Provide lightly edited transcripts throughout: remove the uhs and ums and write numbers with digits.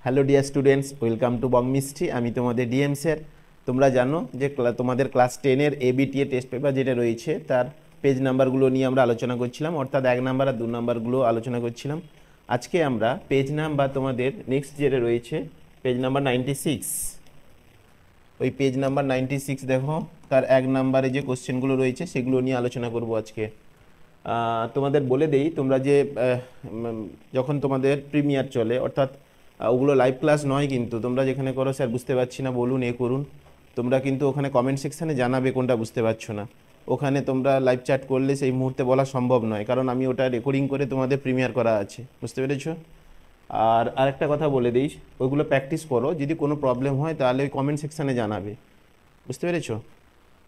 Hello dear students, welcome to Bong Mishti. আমি তোমাদের DM sir. তোমরা জানো যে তোমাদের ক্লাস 10-এর এবিটিএ টেস্ট পেপার যেটা রয়েছে তার পেজ নাম্বারগুলো নিয়ে আমরা আলোচনা করছিলাম, অর্থাৎ 1 নাম্বার আর 2 নাম্বারগুলো আলোচনা করছিলাম। আজকে আমরা পেজ নাম্বার তোমাদের নেক্সট যেটা রয়েছে পেজ নাম্বার 96, ওই পেজ নাম্বার 96 দেখো, তার 1 নাম্বারে যে কোশ্চেনগুলো রয়েছে সেগুলো নিয়ে আলোচনা করব আজকে। তোমাদের বলে দেই, তোমরা যে যখন তোমাদের প্রিমিয়ার চলে, অর্থাৎ ওগুলো লাইভ ক্লাস নয়, কিন্তু তোমরা যেখানে করো স্যার বুঝতে পারছি না বলুন এ করুন, তোমরা কিন্তু ওখানে কমেন্ট সেকশানে জানাবে কোনটা বুঝতে পারছো না। ওখানে তোমরা লাইভ চ্যাট করলে সেই মুহূর্তে বলা সম্ভব নয়, কারণ আমি ওটা রেকর্ডিং করে তোমাদের প্রিমিয়ার করা আছে, বুঝতে পেরেছো? আর আরেকটা কথা বলে দিই, ওইগুলো প্র্যাকটিস করো, যদি কোনো প্রবলেম হয় তাহলে ওই কমেন্ট সেকশানে জানাবে, বুঝতে পেরেছো?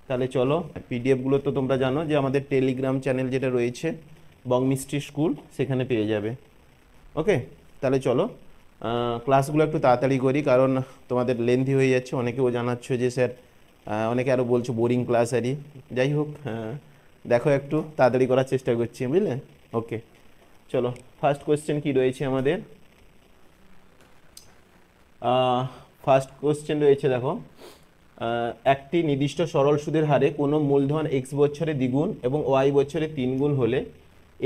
তাহলে চলো, পিডিএফগুলো তো তোমরা জানো যে আমাদের টেলিগ্রাম চ্যানেল যেটা রয়েছে বং মিষ্টি স্কুল, সেখানে পেয়ে যাবে। ওকে, তাহলে চলো ক্লাসগুলো একটু তাড়াতাড়ি করি, কারণ তোমাদের লেন্থি হয়ে যাচ্ছে। অনেকেও জানাচ্ছ যে স্যার, অনেকে আরও বলছো বোরিং ক্লাস আরই। যাই হোক, দেখো একটু তাড়াতাড়ি করার চেষ্টা করছি, বুঝলে? ওকে, চলো, ফার্স্ট কোয়েশ্চেন কি রয়েছে আমাদের? ফার্স্ট কোয়েশ্চেন রয়েছে, দেখো, একটি নির্দিষ্ট সরল সুদের হারে কোনো মূলধন এক্স বছরে দ্বিগুণ এবং ওয়াই বছরে 3 গুণ হলে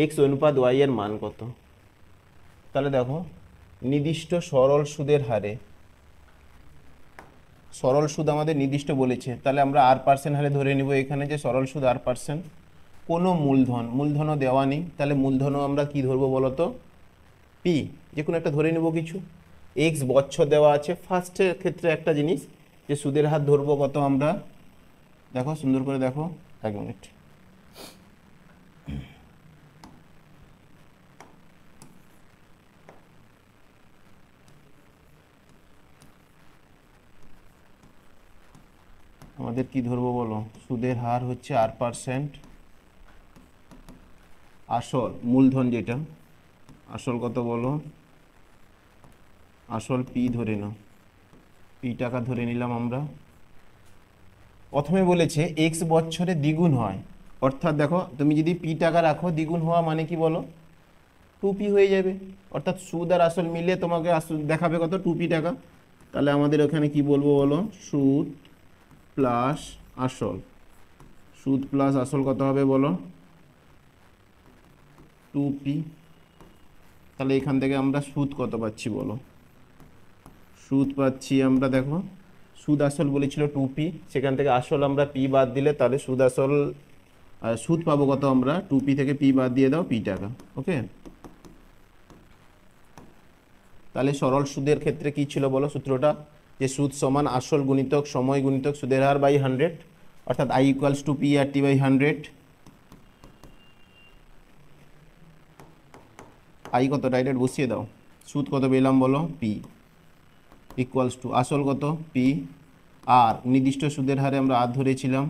এক্স অনুপাত ওয়াই এর মান কত? তাহলে দেখো, নির্দিষ্ট সরল সুদের হারে, সরল সুদ আমাদের নির্দিষ্ট বলেছে, তাহলে আমরা R% হারে ধরে নিব এখানে যে সরল সুদ R%। কোনো মূলধনও দেওয়া নেই, তাহলে মূলধনও আমরা কি ধরবো বলো তো? পি, যে কোনো একটা ধরে নেব কিছু। এক্স বছর দেওয়া আছে। ফার্স্টের ক্ষেত্রে একটা জিনিস, যে সুদের হার ধরবো কত আমরা, দেখো সুন্দর করে দেখো, 1 মিনিট। আমাদের কি ধরবো বলো? সুদের হার হচ্ছে R%, আসল মূলধন যেটা, আসল কত বলো? আসল পি ধরে নাও, পি টাকা ধরে নিলাম আমরা। প্রথমে বলেছে এক্স বছরে দ্বিগুণ হয়, অর্থাৎ দেখো তুমি যদি পি টাকা রাখো, দ্বিগুণ হওয়া মানে কি বলো? 2p হয়ে যাবে, অর্থাৎ সুদ আর আসল মিলে তোমাকে আসল দেখাবে কত? 2p টাকা। তাহলে আমাদের ওখানে কি বলবো বলো? সুদ প্লাস আসল, সুদ প্লাস আসল কত হবে বলো? 2p। তাহলে এখান থেকে আমরা সুদ কত পাচ্ছি বলো? সুদ পাচ্ছি আমরা, দেখো সুদ আসল বলেছিল 2p, সেখান থেকে আসল আমরা p বাদ দিলে তাহলে সুদ আসল সুদ পাবো কত আমরা? 2p থেকে p বাদ দিয়ে দাও, p টাকা। ওকে, তাহলে সরল সুদের ক্ষেত্রে কি ছিল বলো সূত্রটা? যে সুদ সমান আসল গুণিতক সময় গুণিতক সুদের হার বাই 100, অর্থাৎ i equals to P R T by 100। I কত ডাইরেক্ট বসিয়ে দাও, সুদ কত পেলাম বলো? পি ইকুয়ালস টু আসল কত? পি, আর নির্দিষ্ট সুদের হারে আমরা আর ধরেছিলাম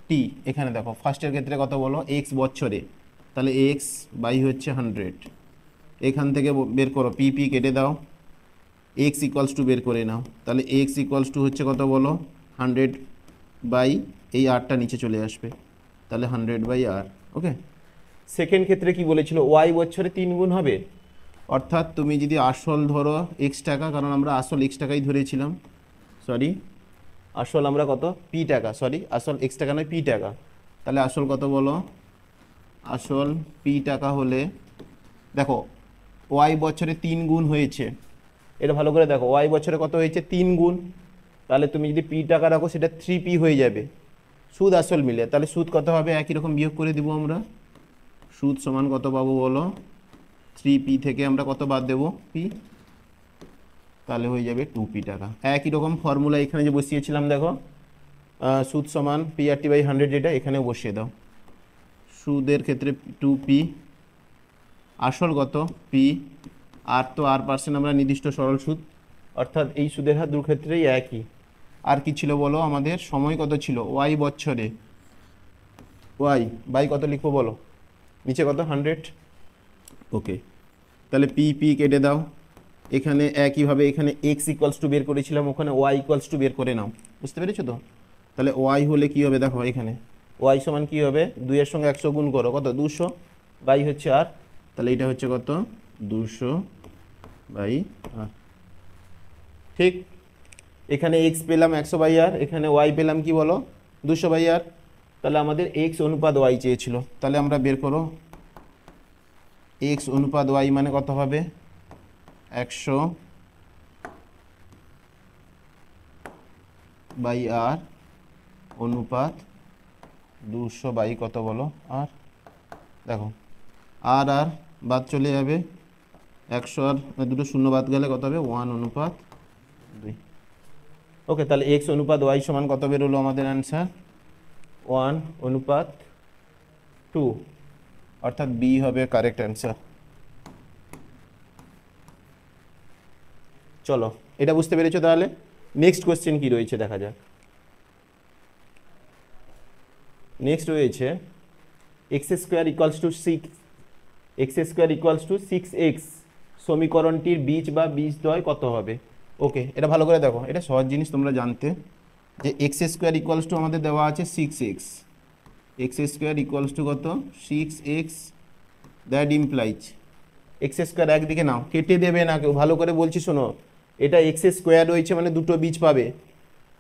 টি। এখানে দেখো ফার্স্টের ক্ষেত্রে কত বলো? এক্স বছরে, তাহলে এক্স বাই হচ্ছে 100। এখান থেকে বের করো, পি পি কেটে দাও, এক্স ইকুয়ালস টু বের করে নাও, তাহলে এক্স ইকুয়ালস টু হচ্ছে কত বলো? 100 বাই, এই আরটা নিচে চলে আসবে, তাহলে 100 বাই আর। ওকে, সেকেন্ড ক্ষেত্রে কি বলেছিল? ওয়াই বছরে 3 গুণ হবে, অর্থাৎ তুমি যদি আসল ধরো এক্স টাকা, কারণ আমরা আসল এক্স টাকাই ধরেছিলাম, সরি আসল আমরা কত? পি টাকা, সরি আসল এক্স টাকা নয়, পি টাকা। তাহলে আসল কত বলো? আসল পি টাকা হলে, দেখো ওয়াই বছরে 3 গুণ হয়েছে, এটা ভালো করে দেখো, ওয়াই বছরে কত হয়েছে? 3 গুণ। তাহলে তুমি যদি পি টাকা রাখো সেটা 3p হয়ে যাবে, সুদ আসল মিলে। তাহলে সুদ কত হবে? একই রকম বিয়োগ করে দিব আমরা, সুদ সমান কত পাবো বলো? 3p থেকে আমরা কত বাদ দেবো? p, তাহলে হয়ে যাবে 2p টাকা। একই রকম ফর্মুলা এখানে যে বসিয়েছিলাম, দেখো সুদ সমান পি আর টি বাই 100, যেটা এখানেও বসিয়ে দাও। সুদের ক্ষেত্রে 2p, আসল কত? p, আর তো R% আমরা নির্দিষ্ট সরল সুদ, অর্থাৎ এই সুদের হার দু ক্ষেত্রেই একই। আর কি ছিল বলো আমাদের? সময় কত ছিল? ওয়াই বছরে, ওয়াই বাই কত লিখবো বলো? নিচে কত? 100। ওকে, তাহলে পি পি কেটে দাও, এখানে একইভাবে এখানে এক্স ইকুয়ালস টু বের করেছিলাম, ওখানে ওয়াই ইকুয়ালস টু বের করে নাও, বুঝতে পেরেছো তো? তাহলে ওয়াই হলে কি হবে দেখো, এখানে ওয়াই সমান কি হবে? 2 এর সঙ্গে 100 গুণ করো, কত? 200 বাই হচ্ছে আর, তাহলে এটা হচ্ছে কত? 200 বাই আর। ঠিক, এখানে এক্স পেলাম 100/r, এখানে ওয়াই পেলাম কি বলো 200/r। তাহলে আমাদের এক্স অনুপাত ওয়াই চেয়েছিল, তাহলে আমরা বের করো এক্স অনুপাত ওয়াই মানে কত হবে 100/r অনুপাত 200 কত বলো আর, দেখো আর আর বাদ চলে যাবে, 100 আর দুটো শূন্য বাদ গেলে কত হবে 1/2। ওকে, তাহলে এক্স অনুপাত ওয়াই সমান কত বেরোলো আমাদের অ্যান্সার 1/2, অর্থাৎ বি হবে কারেক্ট অ্যান্সার। চলো, এটা বুঝতে পেরেছো? তাহলে নেক্সট কোশ্চেন কি রয়েছে দেখা যাক। নেক্সট রয়েছে x² = 6, x² = 6x সমীকরণটির বীজ বা বীজদ্বয় কত হবে? ওকে, এটা ভালো করে দেখো, এটা সহজ জিনিস তোমরা জানতে, যে x² = আমাদের দেওয়া আছে 6x, x² = কত 6x, দ্যাট ইমপ্লাইজ x² একদিকে নাও, কেটে দেবে না কেউ, ভালো করে বলছি শোনো, এটা x² রয়েছে মানে দুটো বীজ পাবে।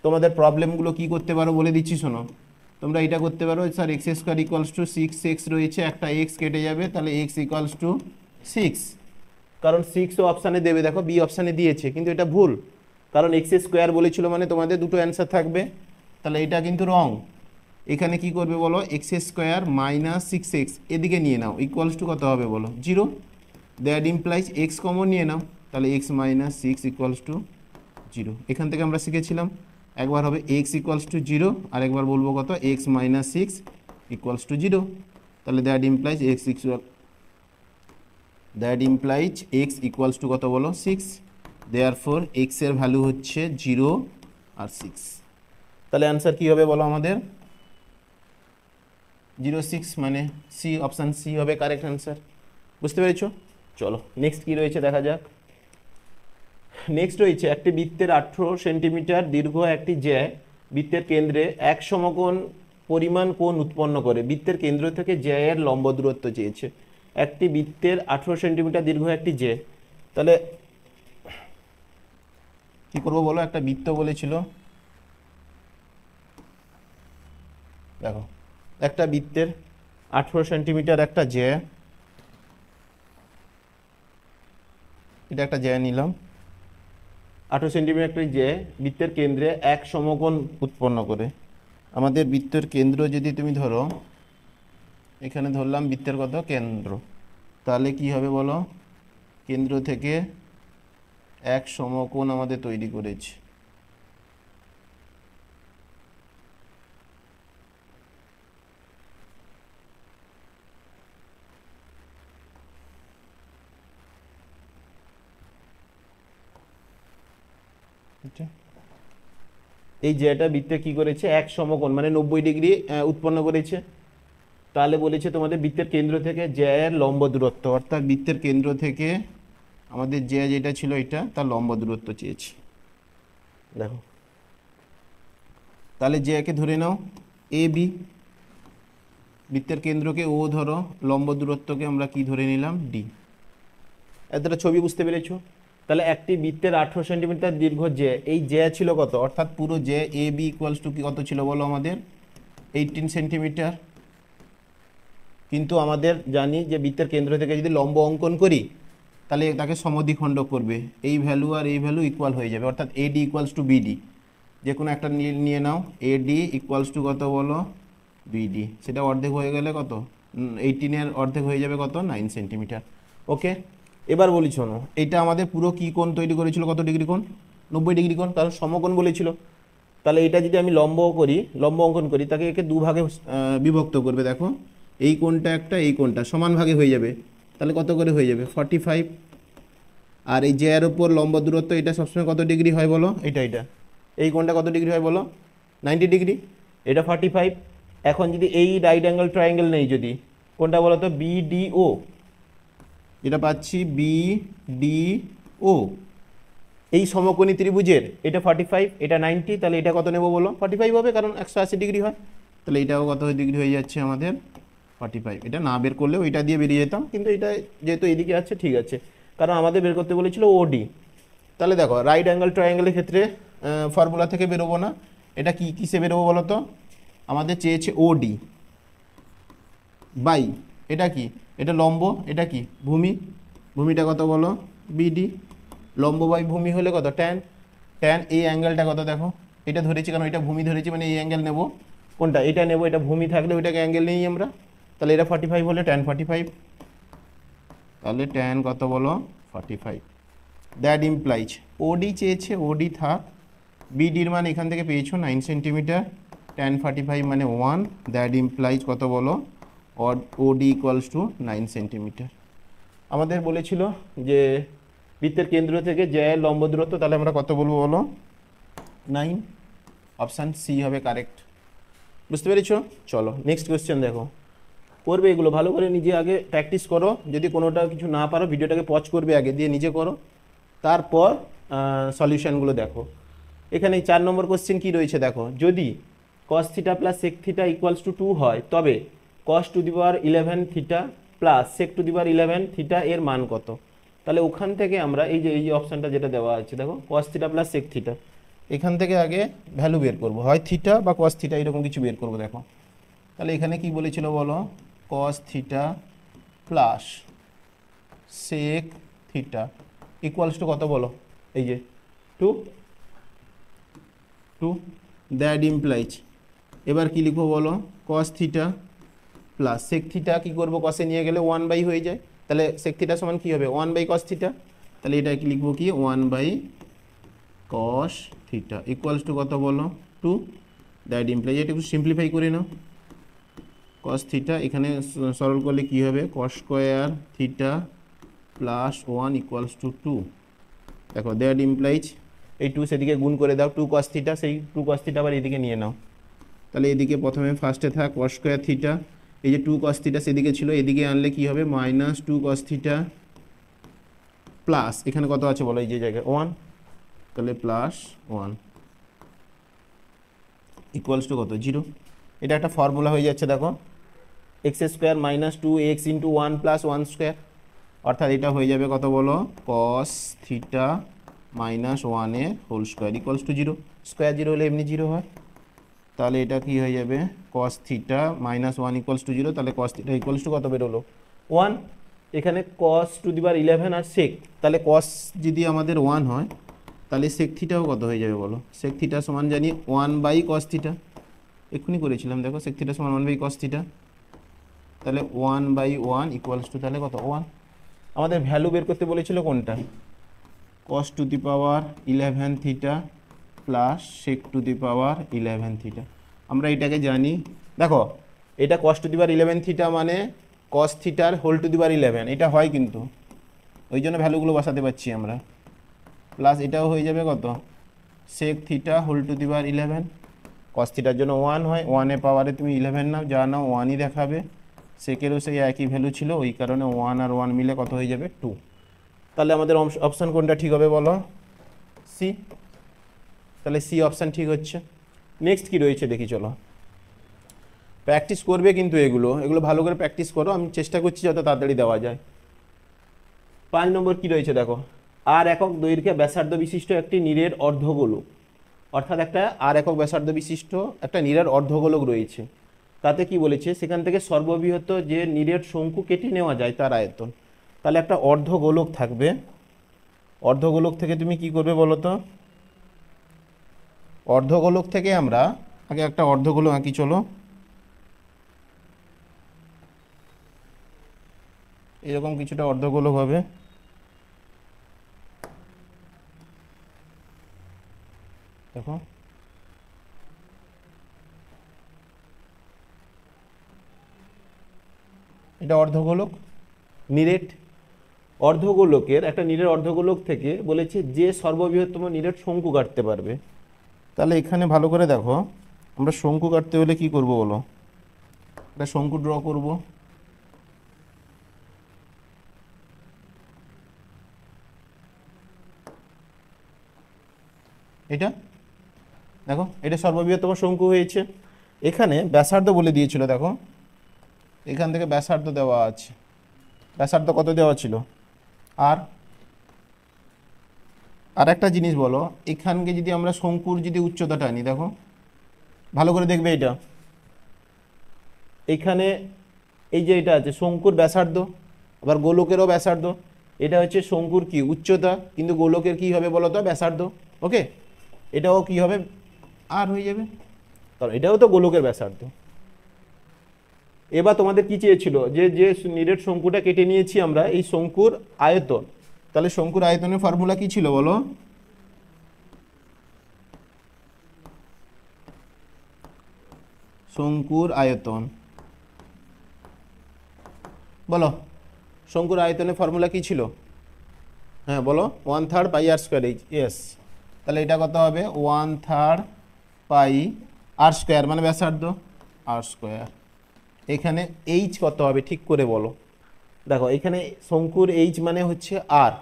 তোমাদের প্রবলেমগুলো কি করতে পারো বলে দিচ্ছি শোনো, তোমরা এটা করতে পারো, স্যার x² = 6x রয়েছে, একটা x কেটে যাবে, তাহলে x = 6, কারণ 6ও অপশানে দেবে, দেখো বি অপশানে দিয়েছে, কিন্তু এটা ভুল, কারণ x² বলেছিল মানে তোমাদের দুটো অ্যান্সার থাকবে, তাহলে এটা কিন্তু রং। এখানে কি করবে বলো, x² - 6x এদিকে নিয়ে নাও, ইকুয়ালস টু কত হবে বলো 0, দ্যাট ইমপ্লাইজ x কমন নিয়ে নাও, তাহলে x - 6 = 0। এখান থেকে আমরা শিখেছিলাম একবার হবে x = 0, আর একবার বলবো কত x - 6 = 0, তাহলে দ্যাট ইমপ্লাইজ x = কত বলো 6, দেয়ারফর x এর ভ্যালু হচ্ছে 0 আর 6, তাহলে অ্যান্সার কি হবে বলো আমাদের 0, 6, মানে সি, অপশান সি হবে কারেক্ট অ্যান্সার। বুঝতে পেরেছো? চলো নেক্সট কি রয়েছে দেখা যাক। নেক্সট রয়েছে একটি বৃত্তের 18 সেন্টিমিটার দীর্ঘ একটি জ্যা বৃত্তের কেন্দ্রে এক সমকোণ পরিমাণ কোণ উৎপন্ন করে, বৃত্তের কেন্দ্র থেকে জ্যা এর লম্ব দূরত্ব চেয়েছে। একটি বৃত্তের 18 সেন্টিমিটার দীর্ঘ একটি জ্যা, তাহলে কি করবো বলো, একটা বৃত্ত বলেছিল, দেখো একটা বৃত্তের 18 সেন্টিমিটার একটা জ্যা, এটা একটা জ্যা নিলাম, 18 সেন্টিমিটার একটা জ্যা বৃত্তের কেন্দ্রে এক সমকোণ উৎপন্ন করে। আমাদের বৃত্তের কেন্দ্র যদি তুমি ধরো, এখানে ধরলাম বৃত্তের কত কেন্দ্র, তাহলে কি হবে বলো, কেন্দ্র থেকে এক সমকোণ আমাদের তৈরি করেছে। এই জ্যাটা বৃত্তে কি করেছে, এক সমকোণ মানে 90 ডিগ্রি উৎপন্ন করেছে। তাহলে বলেছে তোমাদের বৃত্তের কেন্দ্র থেকে জ্যা এর লম্ব দূরত্ব, অর্থাৎ বৃত্তের কেন্দ্র থেকে আমাদের জ্যা যেটা ছিল এটা তার লম্ব দূরত্ব চেয়েছি। দেখো তাহলে জ্যাকে ধরে নাও এ বি, বৃত্তের কেন্দ্রকে ও ধরো, লম্ব দূরত্বকে আমরা কি ধরে নিলাম ডি। এতটা ছবি বুঝতে পেরেছো? তাহলে একটি বৃত্তের 18 সেন্টিমিটার দীর্ঘ জ্যা, এই জ্যা ছিল কত, অর্থাৎ পুরো জ্যা এ বি = কি কত ছিল বলো আমাদের 18 সেন্টিমিটার। কিন্তু আমাদের জানি যে বৃত্তের কেন্দ্র থেকে যদি লম্ব অঙ্কন করি তাহলে তাকে সমদ্বিখণ্ড করবে, এই ভ্যালু আর এই ভ্যালু ইকুয়াল হয়ে যাবে, অর্থাৎ AD = BD, যে কোনো একটা নিয়ে নাও, AD = কত বলো BD, সেটা অর্ধেক হয়ে গেলে কত 18-এর অর্ধেক হয়ে যাবে কত 9 সেন্টিমিটার। ওকে, এবার বলি শোনো, এটা আমাদের পুরো কি কোণ তৈরি করেছিল, কত ডিগ্রি কোণ 90 ডিগ্রি কোণ, কারণ সমকোণ বলেছিল। তাহলে এটা যদি আমি লম্ব অঙ্কন করি, তাকে একে দুভাগে বিভক্ত করবে, দেখো এই কোণটা একটা, এই কোণটা সমান ভাগে হয়ে যাবে, তাহলে কত করে হয়ে যাবে 45, আর এই জ্যা এর উপর লম্ব দূরত্ব এটা সবসময় কত ডিগ্রি হয় বলো, এটা এই কোণটা কত ডিগ্রি হয় বলো 90 ডিগ্রি, এটা 45। এখন যদি এই রাইট অ্যাঙ্গেল ট্রায়াঙ্গেল নেই, যদি কোনটা বলো তো BDO, এটা পাচ্ছি BDO, এই সমকোণী ত্রিভুজের এটা 45, এটা 90, তাহলে এটা কত নেব বলো 45 হবে, কারণ 180 ডিগ্রি হয়, তাহলে এটাও কত ডিগ্রি হয়ে যাচ্ছে আমাদের 45। এটা না বের করলেও এটা দিয়ে বেরিয়ে যেতাম, কিন্তু এটা যেহেতু এইদিকে আছে ঠিক আছে, কারণ আমাদের বের করতে বলেছিল OD, তাহলে দেখো রাইট অ্যাঙ্গেল ট্রায়াঙ্গেলের ক্ষেত্রে ফর্মুলা থেকে বেরোবো না, এটা কি কিসে বেরোবো বলো তো? আমাদের চেয়েছে ওডি বাই, এটা কি, এটা লম্ব, এটা কি ভূমি, ভূমিটা কত বলো বিডি, লম্ব বাই ভূমি হলে কত ট্যান, ট্যান এই অ্যাঙ্গেলটা কত দেখো, এটা ধরেছি কারণ এটা ভূমি ধরেছি মানে এই অ্যাঙ্গেল নেব, কোনটা এটা নেব, এটা ভূমি থাকলে ওইটাকে অ্যাঙ্গেল নিই আমরা, তাহলে এটা 45 হলে ট্যান 45, তাহলে ট্যান কত বলো 45। দ্যাট ইমপ্লাইজ ওডি চেয়েছে, ওডি থাক, বিডির মান এখান থেকে পেয়েছো 9 সেন্টিমিটার, ট্যান 45 মানে 1, দ্যাট ইমপ্লাইজ কত বলো ওডি ইকুয়ালস টু 9 সেন্টিমিটার। আমাদের বলেছিল যে বৃত্তের কেন্দ্র থেকে যে লম্ব দূরত্ব, তাহলে আমরা কত বলবো বলো 9, অপশান সি হবে কারেক্ট। বুঝতে পেরেছো? চলো নেক্সট কোয়েশ্চেন দেখো, করবে এগুলো ভালো করে নিজে আগে প্র্যাকটিস করো, যদি কোনোটা কিছু না পারো ভিডিওটাকে পজ করবে আগে, দিয়ে নিজে করো, তারপর সলিউশনগুলো দেখো। এখানে 4 নম্বর কোশ্চেন কি রয়েছে দেখো, যদি cos theta plus sec theta equals two 2 হয় তবে cos to the power 11 theta plus sec two the power 11 theta এর মান কত? তাহলে ওখান থেকে আমরা এই যে অপশানটা যেটা দেওয়া আছে দেখো cos theta plus sec theta, এখান থেকে আগে ভ্যালু বের করব, হয় থিটা বা cos থিটা এরকম কিছু বের করব। দেখো তাহলে এখানে কি বলেছিল বলো, cos theta plus sec theta equals to কত বলো, এই যে 2, দ্যাট ইমপ্লাইজ, এবার কি লিখবো বলো cos theta plus sec theta, কী করবো কসে নিয়ে গেলে 1 বাই হয়ে যায়, তাহলে sec থিটা সমান কী হবে 1 বাই cos থিটা, তাহলে এটা কি লিখবো কি 1 by cos theta equals to কত বলো 2, দ্যাট ইমপ্লাইজ, এটা একটু সিম্পলিফাই করে নাও, cos থিটা এখানে সরল করলে কি হবে cos square theta plus 1 equals to 2, দেখো দ্যাট ইমপ্লাইজ এই 2 সেদিকে গুণ করে দাও, 2 cos থিটা, সেই 2 cos থিটা আবার এদিকে নিয়ে নাও, তাহলে এদিকে প্রথমে ফার্স্টে থাক cos স্কোয়ার থিটা, এই যে 2 cos থিটা সেদিকে ছিল এদিকে আনলে কি হবে মাইনাস 2 cos থিটা প্লাস এখানে কত আছে বলো এই যে জায়গায় 1, তাহলে প্লাস 1 ইকুয়ালস টু কত 0, এটা একটা ফর্মুলা হয়ে যাচ্ছে দেখো, x square minus 2x into 1 plus 1 square, অর্থাৎ এটা হয়ে যাবে কত বলো cos থিটা মাইনাস 1 এর whole square equals to 0, square 0 হলে এমনি 0 হয়, তাহলে এটা কি হয়ে যাবে cos theta minus 1 equals to 0, তাহলে cos থিটা ইকুয়ালস টু কত বেরোলো 1, এখানে cos টু দি পাওয়ার 11 আর sec, তাহলে cos যদি আমাদের 1 হয় তাহলে sec থিটাও কত হয়ে যাবে বলো, sec থিটা সমান জানি 1 বাই cos থিটা, এক্ষুনি করেছিলাম দেখো sec থিটা সমান 1 বাই cos থিটা, তাহলে 1 বাই 1 ইকুয়ালস টু তাহলে কত 1, আমাদের ভ্যালু বের করতে বলেছিল কোনটা cos to the power 11 theta plus sec two the power 11 theta, আমরা এটাকে জানি দেখো এটা cos to the power 11 theta মানে cos থিটার হোল টু দি পাওয়ার 11, এটা হয় কিন্তু ওই জন্য ভ্যালুগুলো বসাতে পারছি আমরা, প্লাস এটাও হয়ে যাবে কত sec theta whole to the power 11, cos থিটার জন্য 1 হয়, 1 এর পাওয়ারে তুমি 11 নাও, যা নাও 1ই দেখাবে, সেকেরও সেই একই ভ্যালু ছিল ওই কারণে 1 আর 1 মিলে কত হয়ে যাবে 2, তাহলে আমাদের অপশান কোনটা ঠিক হবে বলো সি, তাহলে সি অপশান ঠিক হচ্ছে। নেক্সট কি রয়েছে দেখি চলো, প্র্যাকটিস করবে কিন্তু এগুলো ভালো করে প্র্যাকটিস করো, আমি চেষ্টা করছি যত তাড়াতাড়ি দেওয়া যায়। 5 নম্বর কি রয়েছে দেখো, আর একক দৈর্ঘ্যে ব্যাসার্ধ বিশিষ্ট একটি নীরের অর্ধগোলক, অর্থাৎ একটা আর একক ব্যাসার্ধ বিশিষ্ট একটা নীরের অর্ধগোলক রয়েছে, তাতে কি বলেছে সেখান থেকে সর্ববৃহৎ যে নীরের শঙ্কু কেটে নেওয়া যায় তার আয়তন, তাহলে একটা অর্ধগোলক থাকবে, অর্ধগোলক থেকে তুমি কি করবে বলো তো, অর্ধগোলক থেকে আমরা আগে একটা অর্ধগোলক আঁকি চলো, এরকম কিছুটা অর্ধগোলক হবে, দেখো এটা অর্ধগোলক নিরেট, অর্ধগোলকের একটা নীরের অর্ধগোলক থেকে বলেছে যে সর্ববৃহত্তম নীরের শঙ্কু কাটতে পারবে, তাহলে এখানে ভালো করে দেখো আমরা শঙ্কু কাটতে হলে কি করব বলো, একটা শঙ্কু ড্র করব, এটা দেখো এটা সর্ববৃহত্তম শঙ্কু হয়েছে, এখানে ব্যাসার্ধ বলে দিয়েছিল দেখো, এখান থেকে ব্যাসার্ধ দেওয়া আছে, ব্যাসার্ধ কত দেওয়া ছিল আর আর একটা জিনিস বলো, এখানকে যদি আমরা শঙ্কুর যদি উচ্চতাটা আনি, দেখো ভালো করে দেখবে এটা, এখানে এই যে এটা আছে শঙ্কুর ব্যাসার্ধ, আবার গোলকেরও ব্যাসার্ধ, এটা হচ্ছে শঙ্কুর কি উচ্চতা, কিন্তু গোলকের কি হবে বলো তো ব্যাসার্ধ। ওকে, এটাও কি হবে আর হয়ে যাবে, কারণ এটাও তো গোলকের ব্যাসার্ধ। এবার তোমাদের কি চেয়েছিল, যে যে নিরেট শঙ্কুটা কেটে নিয়েছি আমরা, এই শঙ্কুর আয়তন, তাহলে শঙ্কুর আয়তনের ফর্মুলা কি ছিল বলো, শঙ্কুর আয়তন বলো, শঙ্কুর আয়তনের ফর্মুলা কি ছিল, হ্যাঁ বলো, 1/3 পাই আর স্কোয়ার এইচ, ইয়েস। তাহলে এটা কত হবে 1/3 পাই আর স্কোয়ার মানে ব্যাসার্ধ আর স্কোয়ার। এখানে এইচ কত হবে ঠিক করে বলো, দেখো এখানে শঙ্কুর এইচ মানে হচ্ছে আর,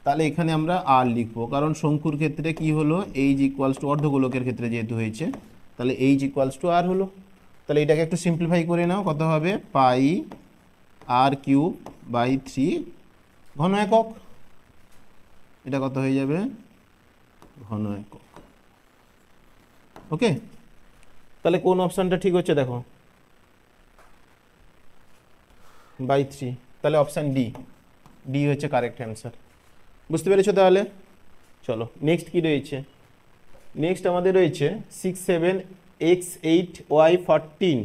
তাহলে এখানে আমরা আর লিখবো, কারণ শঙ্কুর ক্ষেত্রে কি হলো এইচ ইকুয়ালস টু অর্ধগোলকের ক্ষেত্রে যেহেতু হয়েছে, তাহলে এইচ ইকুয়ালস টু আর হলো। তাহলে এটাকে একটু সিম্পলিফাই করে নাও, কত হবে পাই আর কিউব বাই 3 ঘন একক, এটা কত হয়ে যাবে ঘন একক। ওকে, তাহলে কোন অপশানটা ঠিক হচ্ছে দেখো, বাই 3, তাহলে অপশান ডি, ডি হচ্ছে কারেক্ট অ্যান্সার। বুঝতে পেরেছো তাহলে? চলো নেক্সট কি রয়েছে, নেক্সট আমাদের রয়েছে 6 7 x 8 y 14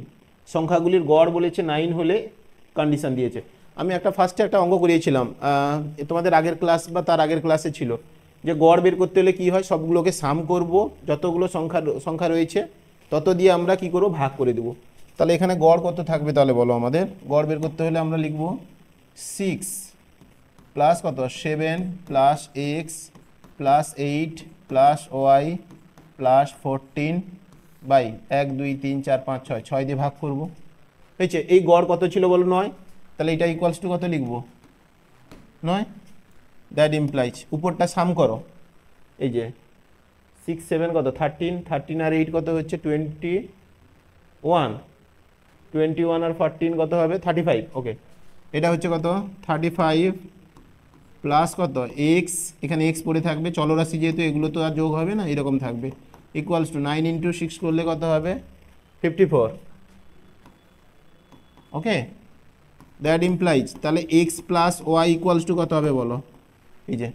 সংখ্যাগুলির গড় বলেছে 9 হলে কন্ডিশন দিয়েছে। আমি একটা ফার্স্টে একটা অঙ্ক করিয়েছিলাম, তোমাদের আগের ক্লাস বা তার আগের ক্লাসে ছিল, যে গড় বের করতে হলে কি হয়, সবগুলোকে সাম করব, যতগুলো সংখ্যা রয়েছে তত দিয়ে আমরা কি করব ভাগ করে দেবো। তাহলে এখানে গড় কত থাকবে তাহলে বলো, আমাদের গড় বের করতে হলে আমরা লিখব 6 প্লাস কত 7 plus x plus 8 plus Y plus 14 by 1 2 3 4 5 6, 6 দিয়ে ভাগ করব, হয়েছে। এই গড় কত ছিল বলো 9, তাহলে এটা ইকুয়ালস টু কত লিখবো 9, দ্যাট ইমপ্লাইজ উপরটা সাম করো, এই যে 6 7 কত 13, 13 আর 8 কত হচ্ছে 21, 21 আর 14 কত হবে 35। ওকে, এটা হচ্ছে কত 35 প্লাস কত এক্স, এখানে এক্স পড়ে থাকবে চলরাশি যেহেতু, এগুলো তো আর যোগ হবে না, এরকম থাকবে, ইকুয়ালস টু 9 ইন্টু 6 করলে কত হবে 54। ওকে, দ্যাট ইমপ্লাইজ তাহলে x plus y equals to কত হবে বলো, এই যে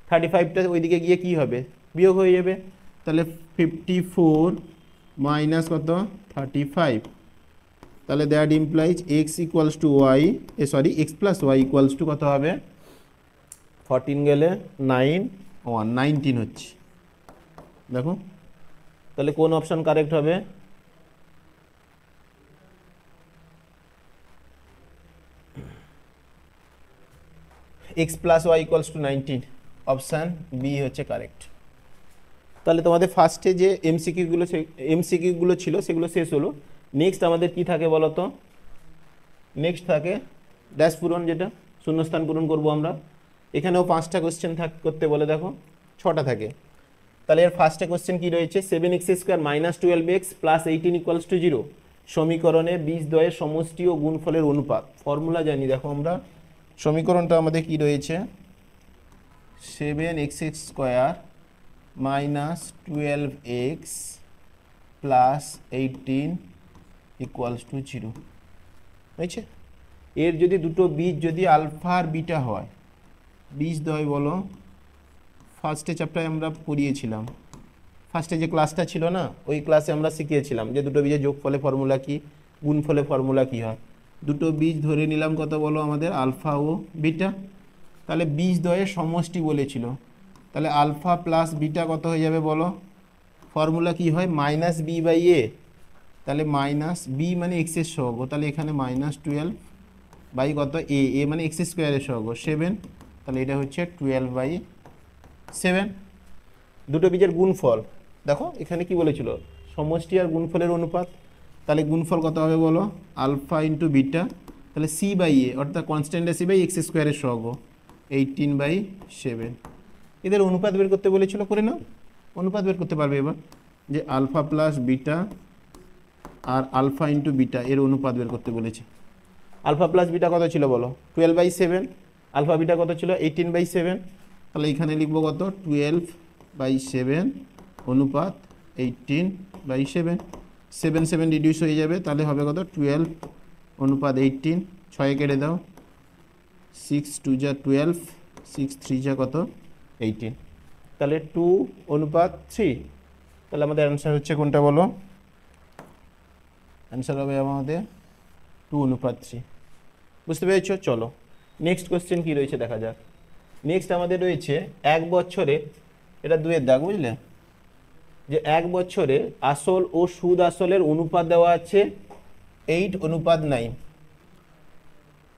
35টা ওইদিকে গিয়ে কি হবে বিয়োগ হয়ে যাবে, তাহলে 54 মাইনাস কত 35, তাহলে that implies x equals to y, sorry x plus y equals to কত হবে 14 গেলে 9 1 19 হচ্ছে। দেখো তাহলে কোন অপশন কারেক্ট হবে, x plus y equals to 19, option B হচ্ছে কারেক্ট। তাহলে তোমাদের ফার্স্টে যে এমসিকিউগুলো ছিল সেগুলো শেষ হলো। নেক্সট আমাদের কি থাকে বলো তো, নেক্সট থাকে ড্যাশ পূরণ, যেটা শূন্যস্থান পূরণ করব আমরা। এখানেও 5টা কোশ্চেন করতে বলে, দেখো 6টা থাকে। তাহলে এর ফার্স্টে কোশ্চেন কি রয়েছে, 7x² minus 12x plus 18 equals to 0 সমীকরণে বীজদ্বয়ের সমষ্টি ও গুণফলের অনুপাত। ফর্মুলা জানি, দেখো আমরা সমীকরণটা আমাদের কি রয়েছে 7x² minus 12x plus 18 equals to 0 হয়েছে। এর যদি দুটো বীজ যদি আলফা আর বিটা হয়, বীজদ্বয় বলো, ফার্স্টে চ্যাপ্টারে আমরা পড়িয়েছিলাম, ফার্স্টে যে ক্লাসটা ছিল না ওই ক্লাসে আমরা শিখিয়েছিলাম যে দুটো বীজের যোগফলে ফর্মুলা কি, গুণফলে ফর্মুলা কি হয়। দুটো বীজ ধরে নিলাম কত বলো আমাদের আলফা ও বিটা, তাহলে বীজদ্বয়ের সমষ্টি বলেছিল, তাহলে আলফা প্লাস বিটা কত হয়ে যাবে বলো, ফর্মুলা কি হয় মাইনাস বি বাই এ, তাহলে মাইনাস বি মানে এক্সের সহগ, তাহলে এখানে মাইনাস 12 বাই কত এ, এ মানে এক্স স্কোয়ারের সহগ 7, তাহলে এটা হচ্ছে 12/7। দুটো বীজের গুণফল দেখো এখানে কি বলেছিল সমষ্টি আর গুণফলের অনুপাত, তাহলে গুণফল কত হবে বলো আলফা ইন্টু বিটা, তাহলে সি বাই এ অর্থাৎ কনস্ট্যান্ট সি বাই এক্স স্কোয়ারের সহগ 18/7। এদের অনুপাত বের করতে বলেছিল, করে নাও অনুপাত বের করতে পারবে এবার, যে আলফা প্লাস বিটা আর আলফা ইন্টু বিটা এর অনুপাত বের করতে বলেছে। আলফা প্লাস বিটা কত ছিল বলো 12/7, আলফা বিটা কত ছিল 18/7, তাহলে এখানে লিখবো কত 12/7 অনুপাত 18/7, 7 রিডিউস হয়ে যাবে, তাহলে হবে কত 12 অনুপাত 18, 6 কেটে দাও, 6 2 যা 12, 6 3 যা কত 18, তাহলে 2/3। তাহলে আমাদের অ্যান্সার হচ্ছে কোনটা বলো? অ্যান্সার হবে আমাদের 2/3। বুঝতে পেরেছো? চলো নেক্সট কোশ্চেন কি রয়েছে দেখা যাক। নেক্সট আমাদের রয়েছে 1 বছরে, এটা 2 এর দাগ, বুঝলে, যে 1 বছরে আসল ও সুদ আসলের অনুপাত দেওয়া আছে 8/9,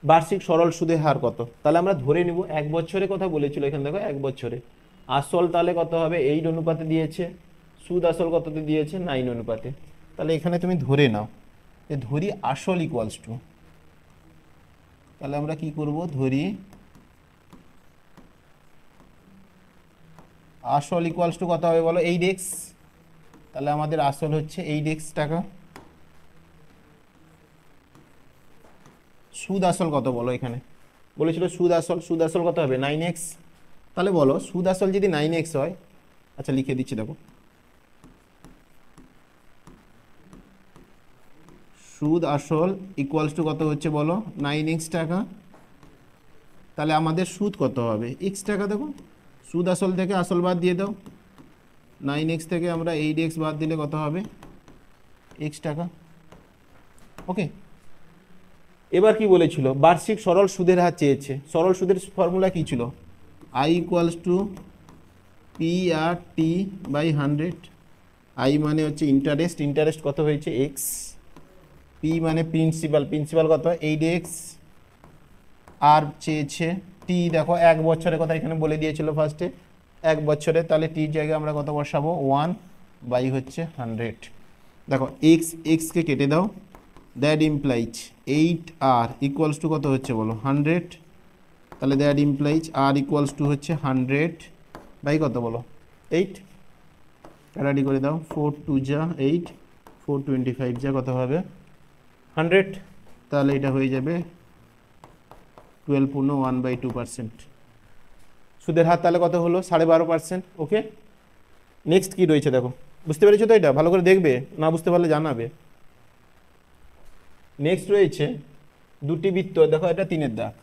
বার্ষিক সরল সুদের হার কত? তাহলে আমরা ধরে নিব 1 বছরে কথা বলেছিল, এখানে দেখো 1 বছরে আসল তাহলে কত হবে 8 অনুপাতে দিয়েছে, সুদ আসল কততে দিয়েছে 9 অনুপাতে। তাহলে এখানে তুমি ধরে নাও যে ধরি আসল ইকুয়ালস টু, তাহলে আমরা কি করব, ধরি আসল ইকুয়ালস টু কত হবে বলো 8x, তাহলে আমাদের আসল হচ্ছে 8x টাকা, সুদ আসল কত বলো, এখানে বলেছিল সুদ আসল কত হবে 9x, তাহলে বলো সুদ আসল যদি 9x হয়, আচ্ছা লিখে দিচ্ছি দেখো, সুদ আসল ইকুয়ালস টু কত হচ্ছে বলো 9x টাকা, তাহলে আমাদের সুদ কত হবে x টাকা। দেখো সুদ আসল থেকে আসল বাদ দিয়ে দাও, 9x থেকে আমরা 8x বাদ দিলে কত হবে x টাকা। ওকে, এবার কি বলেছিল, বার্ষিক সরল সুদের হার চেয়েছে। সরল সুদের ফর্মুলা কি ছিল, i equals to P R T by 100, i মানে হচ্ছে ইন্টারেস্ট, ইন্টারেস্ট কত হয়েছে x, p মানে প্রিন্সিপাল, প্রিন্সিপাল কত 8x, আর চেয়েছে t, দেখো 1 বছরের কথা এখানে বলে দিয়েছিল ফার্স্টে 1 বছরে, তাহলে t জায়গায় আমরা কত বসাবো 1 বাই হচ্ছে 100। দেখো x কে কেটে দাও, that implies 8r equals to কত হচ্ছে বলো 100, তাহলে that implies r equals to হচ্ছে 100 বাই কত বলো 8, কাটাটি করে দাও, 4 2 যা 8, 4 25 যা কত হবে 100, তাহলে এটা হয়ে যাবে 12.1/2%। সুদের হার তাহলে কত হলো 12.5%। ওকে, নেক্সট কি রয়েছে দেখো, বুঝতে পেরেছো তো? এটা ভালো করে দেখবে, না বুঝতে পারলে জানাবে। নেক্সট রয়েছে দুটি বৃত্ত, দেখো এটা 3-এর দাগ,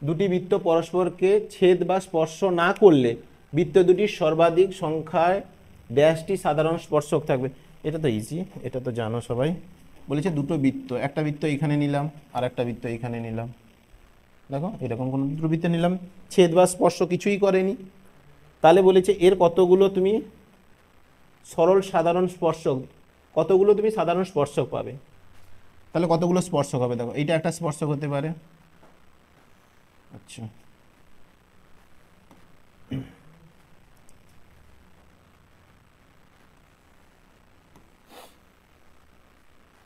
দুটি বৃত্ত পরস্পরকে ছেদ বা স্পর্শ না করলে বৃত্ত দুটির সর্বাধিক সংখ্যায় ড্যাশটি সাধারণ স্পর্শক থাকবে। এটা তো ইজি, এটা তো জানো সবাই। বলেছে দুটো বৃত্ত, একটা বৃত্ত এখানে নিলাম আর একটা বৃত্ত এখানে নিলাম, দেখো এরকম কোনো দুটো বৃত্ত নিলাম, ছেদ বা স্পর্শ কিছুই করেনি, তাহলে বলেছে এর কতগুলো তুমি সরল সাধারণ স্পর্শক, কতগুলো তুমি সাধারণ স্পর্শক পাবে। তাহলে কতগুলো স্পর্শক হবে, দেখো এইটা একটা স্পর্শক হতে পারে, আচ্ছা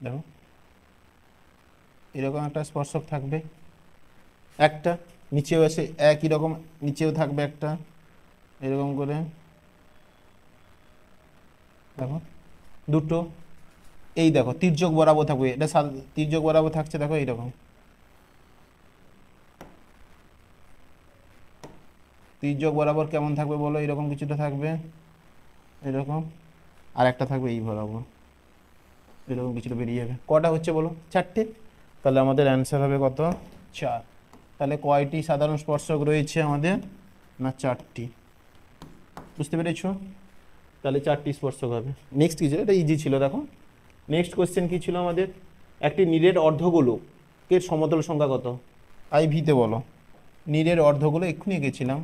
দেখো এরকম একটা স্পর্শক থাকবে, একটা নিচেও এসে একই রকম নিচেও থাকবে একটা, এরকম করে দেখো দুটো, এই দেখো তির্যক বরাবর থাকবে, এটা তির্যক বরাবর থাকছে, দেখো এইরকম তির্যক বরাবর কেমন থাকবে বলো, এরকম কিছুটা থাকবে এরকম, আর একটা থাকবে এই বরাবর এরকম কিছুটা বেরিয়ে যাবে। কটা হচ্ছে বলো 4টে, তাহলে আমাদের অ্যান্সার হবে কত 4। তাহলে কয়টি সাধারণ স্পর্শক রয়েছে আমাদের, না 4টি। বুঝতে পেরেছো? তাহলে 4টি স্পর্শক হবে। নেক্সট কি ছিল, এটা ইজি ছিল। দেখো নেক্সট কোশ্চেন কি ছিল আমাদের, একটি নিরেট অর্ধগোলকের সমতল সংখ্যা কত, আই ভিতে বলো। নিরেট অর্ধগোলক এক্ষুনি এঁকেছিলাম,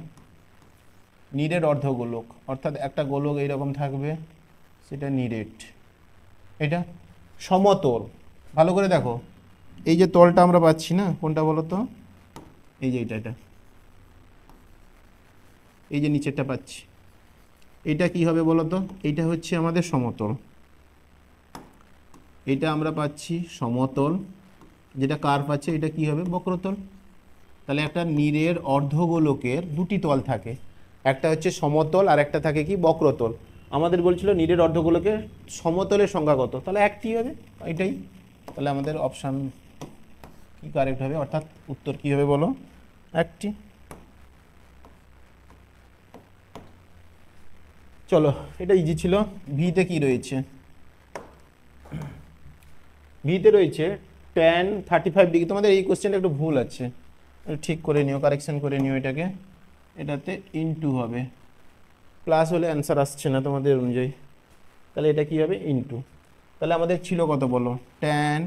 নিরেট অর্ধগোলক অর্থাৎ একটা গোলক এইরকম থাকবে, সেটা নিরেট, এটা সমতল। ভালো করে দেখো, এই যে তলটা আমরা পাচ্ছি না, কোনটা বলো তো, এই যে এটা এই যে নিচেরটা পাচ্ছি, এটা কি হবে বলো তো, এইটা হচ্ছে আমাদের সমতল, এটা আমরা পাচ্ছি সমতল, যেটা কার্ভ আছে এটা কি হবে বক্রতল। তাহলে একটা নিরেট অর্ধগোলকের দুটি তল থাকে, একটা হচ্ছে সমতল আর একটা থাকে কি বক্রতল। আমাদের বলছিল নিরেট অর্ধগোলকের সমতলের সংখ্যা কত, তাহলে একটি হবে, এটাই। তাহলে আমাদের অপশান কি কারেক্ট হবে, অর্থাৎ উত্তর কি হবে বলো, একটি। চলো এটা ইজি ছিল। ভিতে কি রয়েছে? ভিতে রয়েছে tan 35 ডিগ্রি। তোমাদের এই কোশ্চেনটা একটু ভুল আছে, ঠিক করে নিও, কারেকশন করে নিও এটাকে। এটাতে ইনটু হবে, প্লাস হলে অ্যান্সার আসছে না তোমাদের অনুযায়ী, তাহলে এটা কি হবে? ইনটু। তাহলে আমাদের ছিল কত বলো? tan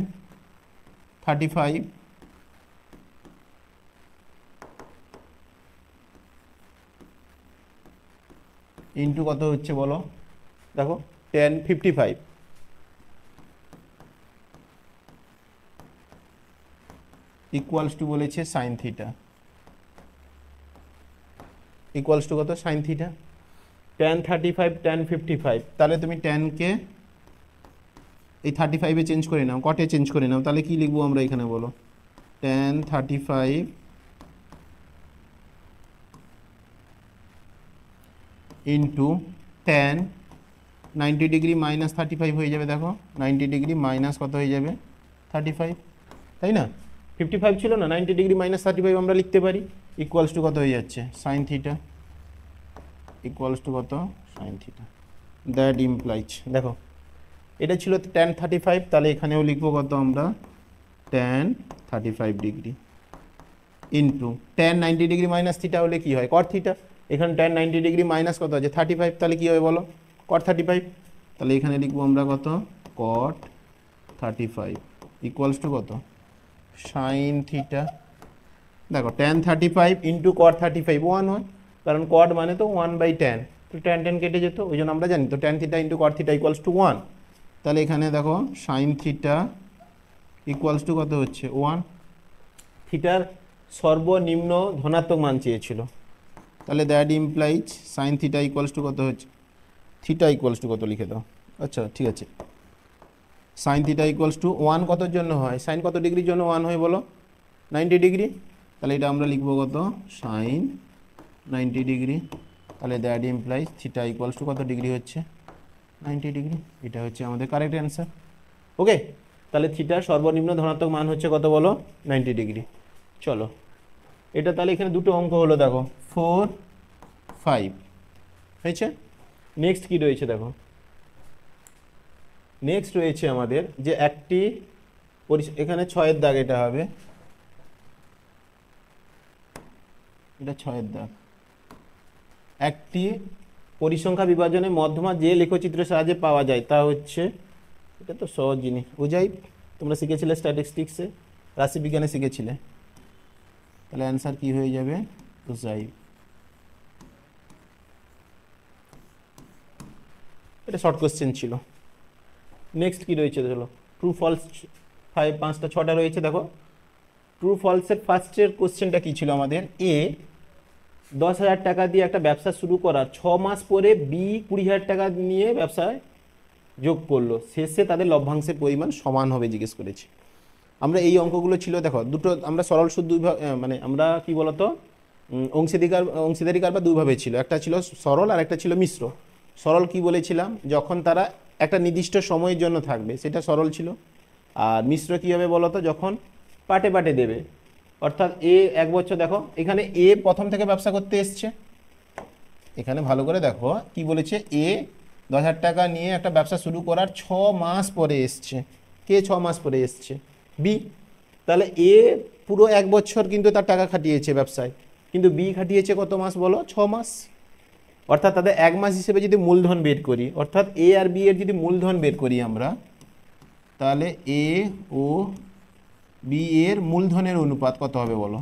35 ইনটু কত হচ্ছে বলো? দেখো tan 55 ইকুয়ালস টু বলেছে সাইন থিটা, ইকুয়ালস টু কত? Sine theta. tan 35 tan 55, তাহলে তুমি ট্যানকে এই 35-এ চেঞ্জ করে নাও, কটে চেঞ্জ করে নাও, তাহলে কি লিখবো আমরা এখানে বলো? tan 35 into tan 90 degree minus 35 হয়ে যাবে। দেখো 90 ডিগ্রি মাইনাস কত হয়ে যাবে? 35, তাই না? 55 ছিল না, 90 ডিগ্রি মাইনাস 35 আমরা লিখতে পারি, ইকুয়ালস টু কত হয়ে যাচ্ছে? সাইন থিটা, ইকুয়ালস টু কত? Sine theta. দ্যাট ইমপ্লাইজ, দেখো এটা ছিল tan 35, তাহলে এখানেও লিখবো কত আমরা? tan 35 degree into tan 90 degree minus theta হলে কি হয়? কট থিটা। এখানে tan 90 ডিগ্রি মাইনাস কত আছে? 35, তাহলে কি হবে বলো? কট 35। তাহলে এখানে লিখবো আমরা কত? কট 35 ইকুয়ালস টু কত? Sine theta. দেখো tan 35 ইন্টু কট 35 1 হয়, কারণ কট মানে তো 1/tan, তো tan tan কেটে যেত, ওই জন্য আমরা জানি তো tan theta into cot theta equals two 1। তাহলে এখানে দেখো সাইন থিটা ইকুয়ালস টু কত হচ্ছে? 1। থিটার সর্বনিম্ন ধনাত্মক মান চেয়েছিল, তাহলে that implies sine theta equals to কত হচ্ছে? থিটা ইকুয়ালস টু কত লিখে দাও। আচ্ছা ঠিক আছে, সাইন থিটা ইকুয়ালস টু 1 কতর জন্য হয়? সাইন কত ডিগ্রির জন্য 1 হয় বলো? 90 ডিগ্রি। তাহলে এটা আমরা লিখবো কত? Sine 90 degree. তাহলে that implies theta equals to কত ডিগ্রি হচ্ছে? 90 ডিগ্রি। এটা হচ্ছে আমাদের কারেক্ট অ্যান্সার। ওকে, তাহলে থিটার সর্বনিম্ন ধনাত্মক মান হচ্ছে কত বলো? 90 ডিগ্রি। চলো এটা তাহলে এখানে দুটো অঙ্ক হলো, দেখো 4 5 হয়েছে। নেক্সট কি রয়েছে দেখো, নেক্সট রয়েছে আমাদের যে একটি এখানে 6-এর দাগ, এটা হবে, এটা 6-এর দাগ। একটি পরিসংখ্যা বিভাজনে মধ্যমা যে লেখচিত্রের সাহায্যে পাওয়া যায় তা হচ্ছে, এটা তো সহজ জিনিস, ওজাই তোমরা শিখেছিলে স্ট্যাটিস্টিক্সে, রাশিবিজ্ঞানে শিখেছিলে। তাহলে অ্যান্সার কি হয়ে যাবে? ওজাই। এটা শর্ট কোশ্চেন ছিল। নেক্সট কি রয়েছে চলো, ট্রু ফলস 5টা 6টা রয়েছে। দেখো ট্রু ফলসের ফার্স্টের কোশ্চেনটা কি ছিল আমাদের? এ 10,000 টাকা দিয়ে একটা ব্যবসা শুরু করার 6 মাস পরে বি 20,000 টাকা নিয়ে ব্যবসায় যোগ করলো, শেষে তাদের লভ্যাংশের পরিমাণ সমান হবে জিজ্ঞেস করেছি। আমরা এই অঙ্কগুলো ছিল, দেখো দুটো আমরা সরল সুদ মানে আমরা কি বলতো অংশীদারিকার বা দুইভাবে ছিল, একটা ছিল সরল আর একটা ছিল মিশ্র। সরল কি বলেছিলাম? যখন তারা একটা নির্দিষ্ট সময়ের জন্য থাকবে সেটা সরল ছিল। আর মিশ্র কী হবে বলতো? যখন পাটে পাটে দেবে, অর্থাৎ এ 1 বছর, দেখো এখানে এ প্রথম থেকে ব্যবসা করতে এসছে, এখানে ভালো করে দেখো কি বলেছে, এ 10,000 টাকা নিয়ে একটা ব্যবসা শুরু করার 6 মাস পরে এসছে। কে 6 মাস পরে এসছে? বি। তাহলে এ পুরো 1 বছর কিন্তু তার টাকা খাটিয়েছে ব্যবসায়, কিন্তু বি খাটিয়েছে কত মাস বলো? 6 মাস। অর্থাৎ তাদের 1 মাস হিসেবে যদি মূলধন বের করি, অর্থাৎ এ আর বি এর যদি মূলধন বের করি আমরা, তাহলে এ ও বি এর মূলধনের অনুপাত কত হবে বলো?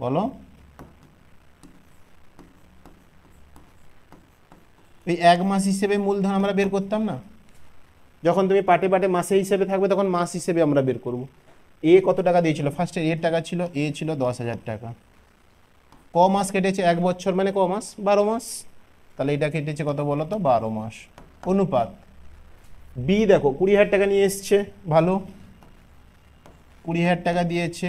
বলো। এই 1 মাস হিসেবে মূলধন আমরা বের করতাম না, যখন তুমি পাটে পাটে মাসে হিসেবে থাকবে তখন মাস হিসেবে আমরা বের করব। এ কত টাকা দিয়েছিল? ফার্স্টে এর টাকা ছিল, এ ছিল 10,000 টাকা। ক মাস কেটেছে? 1 বছর মানে ক মাস? 12 মাস। তাহলে এটা কেটেছে কত বলো তো? 12 মাস। অনুপাত বি দেখো 20,000 টাকা নিয়ে এসছে, ভালো, 20,000 টাকা দিয়েছে,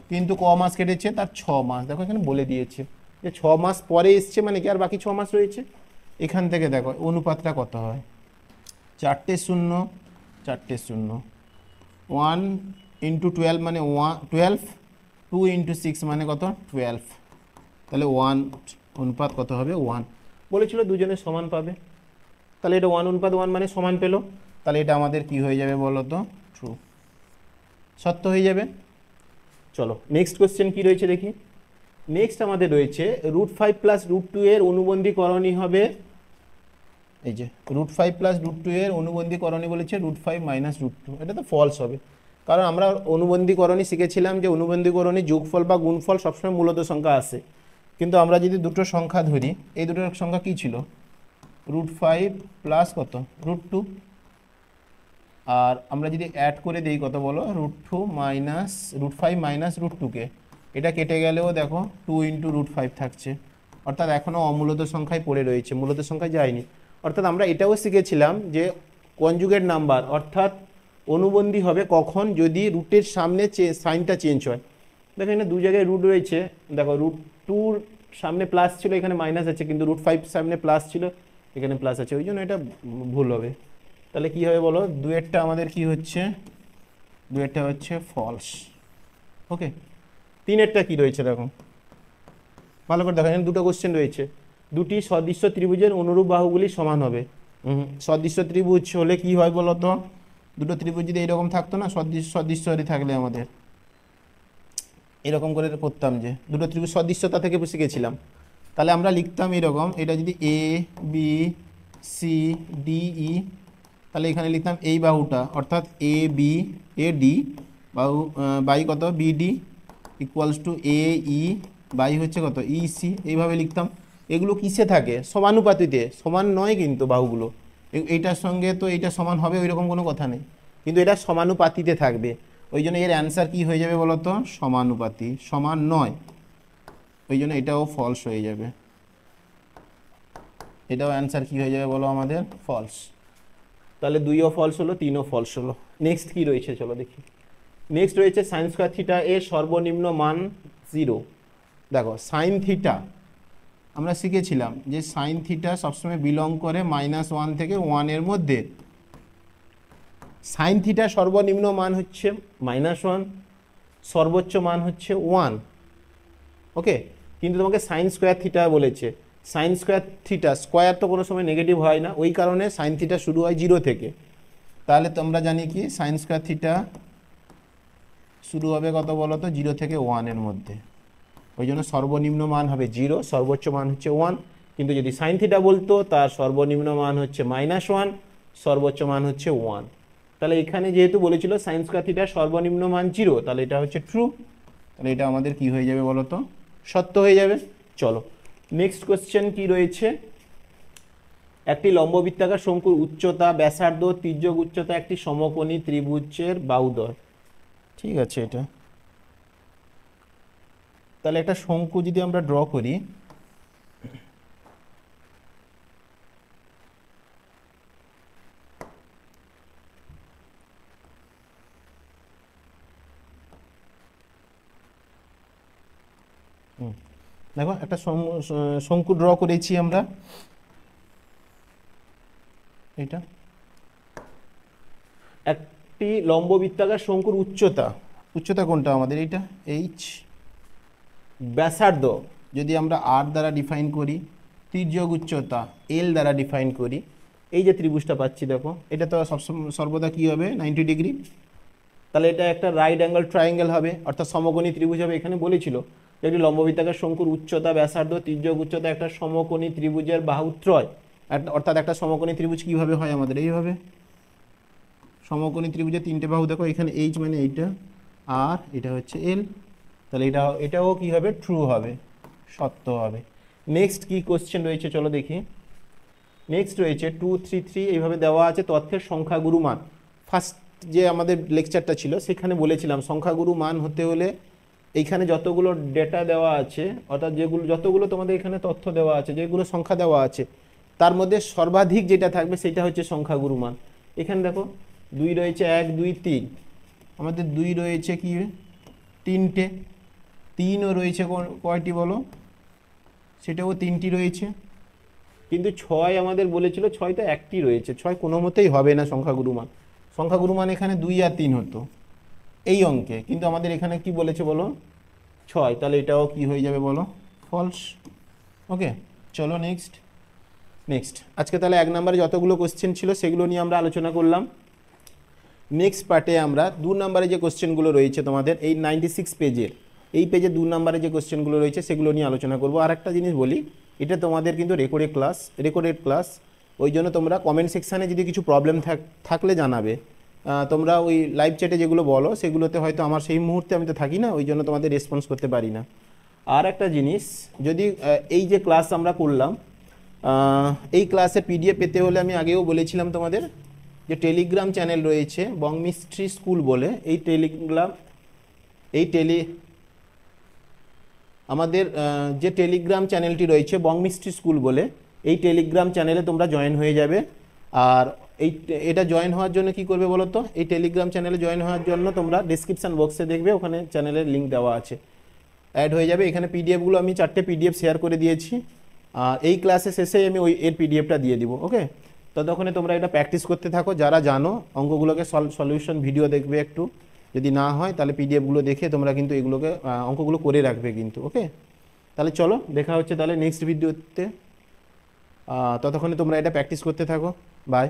কিন্তু ক মাস কেটেছে? তার 6 মাস। দেখো এখানে বলে দিয়েছে যে 6 মাস পরে এসছে, মানে কি আর বাকি 6 মাস রয়েছে। এখান থেকে দেখো অনুপাতটা কত হয়? 4টে 0, 4টে 0, 1 × 12 মানে 12, 2 × 6 মানে কত? 12, তাহলে 1 অনুপাত কত হবে 1, বলেছিল দুজনে সমান পাবে, তাহলে এটা 1 অনুপাত 1 মানে সমান পেলো, তাহলে এটা আমাদের কি হয়ে যাবে বলো তো, ট্রু, সত্য হয়ে যাবে। চলো নেক্সট কোশ্চেন কি রয়েছে দেখি। নেক্সট আমাদের রয়েছে √5 প্লাস √2 এর অনুবন্ধী করণী হবে, এই যে √5 প্লাস √2 এর অনুবন্ধী করণী বলেছে √5 মাইনাস √2, এটা তো ফলস হবে, কারণ আমরা অনুবন্ধী করণী শিখেছিলাম যে অনুবন্ধী করণী যোগফল বা গুণফল সবসময় মূলত সংখ্যা আসে, কিন্তু আমরা যদি দুটো সংখ্যা ধরি, এই দুটো সংখ্যা কি ছিল, √5 প্লাস কত √2, আর আমরা যদি অ্যাড করে দিই কত বলো, √2 মাইনাস √5 মাইনাস √2কে, এটা কেটে গেলেও দেখো 2 ইন্টু √5 থাকছে, অর্থাৎ এখনও অমূলত সংখ্যায় পড়ে রয়েছে, মূলত সংখ্যায় যায়নি। অর্থাৎ আমরা এটাও শিখেছিলাম যে কনজুগেট নাম্বার অর্থাৎ অনুবন্ধী হবে কখন, যদি রুটের সামনে সাইনটা চেঞ্জ হয়। দেখো এখানে দু জায়গায় রুট রয়েছে, দেখো √2 সামনে প্লাস ছিল, এখানে মাইনাস আছে, কিন্তু √5 সামনে প্লাস ছিল, এখানে প্লাস আছে, ওই জন্য এটা ভুল হবে। তাহলে কি হবে বলো, দুয়েরটা আমাদের কি হচ্ছে, দুয়েরটা হচ্ছে ফলস। ওকে, তিনেরটা কি রয়েছে দেখো, ভালো করে দেখো, এখানে দুটো কোশ্চেন রয়েছে, দুটি সদৃশ্য ত্রিভুজের অনুরূপ বাহুগুলি সমান হবে। সদৃশ্য ত্রিভুজ হলে কি হয় বলো তো, দুটো ত্রিভুজ যদি এরকম থাকতো না, সদৃশ্য থাকলে আমাদের এরকম করে করতাম, যে দুটো ত্রিভুজ সদৃশ্যতা থেকে শিখেছিলাম, তাহলে আমরা লিখতাম এরকম, এটা যদি A B C D E, তাহলে এখানে লিখতাম এই বাহুটা অর্থাৎ এ বি এ ডি বাহু বাই কত BD equals to A E by হচ্ছে কত ই সি, এইভাবে লিখতাম। এগুলো কিসে থাকে, সমানুপাতিতে, সমান নয় কিন্তু বাহুগুলো, এইটার সঙ্গে তো এইটা সমান হবে ওই রকম কোনো কথা নেই, কিন্তু এটা সমানুপাতিতে থাকবে, ওই জন্য এর অ্যান্সার কি হয়ে যাবে বলো তো, সমানুপাতি, সমান নয়, ওই জন্য এটাও ফলস হয়ে যাবে, এটাও অ্যান্সার কি হয়ে যাবে বলো আমাদের, ফলস। তাহলে 2ও ফলস হলো, 3ও ফলস হলো। নেক্সট কি রয়েছে চলো দেখি। নেক্সট রয়েছে সাইন স্কোয়ার থিটা এর সর্বনিম্ন মান 0। দেখো সাইন থিটা আমরা শিখেছিলাম যে সাইন থিটা সবসময় বিলং করে -1 থেকে 1 এর মধ্যে, সাইন থিটা সর্বনিম্ন মান হচ্ছে -1, সর্বোচ্চ মান হচ্ছে 1। ওকে, কিন্তু তোমাকে সাইন স্কোয়ার থিটা বলেছে, সাইন স্কোয়ার থিটা স্কোয়ার তো কোনো সময় নেগেটিভ হয় না, ওই কারণে সাইন থিটা শুরু হয় 0 থেকে, তাহলে তোমরা জানি কি সাইন স্কোয়ার থিটা শুরু হবে কত বলো তো, 0 থেকে 1 এর মধ্যে, ওই জন্য সর্বনিম্ন মান হবে 0, সর্বোচ্চ মান হচ্ছে 1। কিন্তু যদি সাইন থিটা বলতো তার সর্বনিম্ন মান হচ্ছে -1, সর্বোচ্চ মান হচ্ছে 1। তাহলে এখানে যেহেতু বলেছিল সাইন স্কোয়ার থিটার সর্বনিম্ন মান 0, তাহলে এটা হচ্ছে ট্রু, তাহলে এটা আমাদের কি হয়ে যাবে বলো তো, সত্য হয়ে যাবে। চলো নেক্সট কোশ্চেন কি রয়েছে, একটি লম্ববৃত্তাকার শঙ্কুর উচ্চতা, ব্যাসার্ধ, তির্যক উচ্চতা একটি সমকোণী ত্রিভুজের বাহুদ্বয়। ঠিক আছে, এটা তাহলে একটা শঙ্কু যদি আমরা ড্র করি, দেখো একটা শঙ্কু ড্র করেছি আমরা, এটা একটি লম্ববৃত্তাকার শঙ্কুর উচ্চতা, উচ্চতা কোনটা আমাদের, এইটা এইচ, ব্যাসার্ধ যদি আমরা আর দ্বারা ডিফাইন করি, তির্যক উচ্চতা এল দ্বারা ডিফাইন করি, এই যে ত্রিভুজটা পাচ্ছি দেখো, এটা তো সর্বদা কি হবে 90 ডিগ্রি, তাহলে এটা একটা রাইট অ্যাঙ্গেল ট্রায়াঙ্গেল হবে, অর্থাৎ সমকোণী ত্রিভুজ হবে। এখানে বলেছিল যে একটি লম্ববৃত্তাকার শঙ্কুর উচ্চতা, ব্যাসার্ধ, তির্যক উচ্চতা একটা সমকোণী ত্রিভুজের বাহুত্রয়, অর্থাৎ একটা সমকোণী ত্রিভুজ কিভাবে হয় আমাদের, এইভাবে সমকোণী ত্রিভুজের 3টে বাহু দেখো, এখানে এইচ মানে এইটা, আর এটা হচ্ছে এল, তাহলে এটাও কি হবে, ট্রু হবে, সত্য হবে। নেক্সট কি কোশ্চেন রয়েছে চলো দেখি। নেক্সট রয়েছে 2, 3, 3 এইভাবে দেওয়া আছে তথ্যের সংখ্যাগুরু মান। ফার্স্ট যে আমাদের লেকচারটা ছিল সেখানে বলেছিলাম সংখ্যাগুরু মান হতে হলে এইখানে যতগুলো ডেটা দেওয়া আছে, অর্থাৎ যতগুলো তোমাদের এখানে তথ্য দেওয়া আছে, যেগুলো সংখ্যা দেওয়া আছে, তার মধ্যে সর্বাধিক যেটা থাকবে সেটা হচ্ছে সংখ্যাগুরু মান। এখানে দেখো 2 রয়েছে, 1, 2, 3, আমাদের 2 রয়েছে কি 3টে, 3ও রয়েছে কয়টি বলো, সেটাও 3টি রয়েছে, কিন্তু 6 আমাদের বলেছিল 6 তো একটি রয়েছে, 6 কোনো মতেই হবে না সংখ্যাগুরু মান। সংখ্যাগুরু মান এখানে 2 আর 3 হতো এই অঙ্কে, কিন্তু আমাদের এখানে কি বলেছে বলো 6, তাহলে এটাও কি হয়ে যাবে বলো, ফলস। ওকে, চলো নেক্সট আজকে তাহলে 1 নম্বরে যতগুলো কোশ্চেন ছিল সেগুলো নিয়ে আমরা আলোচনা করলাম। নেক্সট পার্টে আমরা 2 নম্বরে যে কোশ্চেনগুলো রয়েছে তোমাদের এই 96 পেজের, এই পেজে 2 নম্বরে যে কোশ্চেনগুলো রয়েছে সেগুলো নিয়ে আলোচনা করব। আর একটা জিনিস বলি, এটা তোমাদের কিন্তু রেকর্ডেড ক্লাস, ওই জন্য তোমরা কমেন্ট সেকশানে যদি কিছু প্রবলেম থাকলে জানাবে। তোমরা ওই লাইভ চ্যাটে যেগুলো বলো সেগুলোতে হয়তো আমার সেই মুহূর্তে আমি তো থাকি না, ওই জন্য তোমাদের রেসপন্স করতে পারি না। আর একটা জিনিস, যদি এই যে ক্লাস আমরা করলাম, এই ক্লাসের পিডিএফ পেতে হলে আমি আগেও বলেছিলাম তোমাদের যে টেলিগ্রাম চ্যানেল রয়েছে বংমিস্ট্রি স্কুল বলে, আমাদের যে টেলিগ্রাম চ্যানেলটি রয়েছে বংমিস্ট্রি স্কুল বলে, এই টেলিগ্রাম চ্যানেলে তোমরা জয়েন হয়ে যাবে। আর এটা জয়েন হওয়ার জন্য কি করবে বলো তো, এই টেলিগ্রাম চ্যানেলে জয়েন হওয়ার জন্য তোমরা ডেসক্রিপশন বক্সে দেখবে, ওখানে চ্যানেলের লিঙ্ক দেওয়া আছে, অ্যাড হয়ে যাবে। এখানে পিডিএফগুলো আমি 4টে পিডিএফ শেয়ার করে দিয়েছি, আর এই ক্লাসে শেষে আমি এর পিডিএফটা দিয়ে দিব। ওকে, ততক্ষণে তোমরা এটা প্র্যাকটিস করতে থাকো, যারা জানো অঙ্কগুলোকে সলিউশন ভিডিও দেখবে একটু, যদি না হয় তাহলে পিডিএফগুলো দেখে তোমরা কিন্তু এগুলোকে অঙ্কগুলো করে রাখবে কিন্তু। ওকে, তাহলে চলো দেখা হচ্ছে তাহলে নেক্সট ভিডিওতে, ততক্ষণে তোমরা এটা প্র্যাকটিস করতে থাকো। বাই।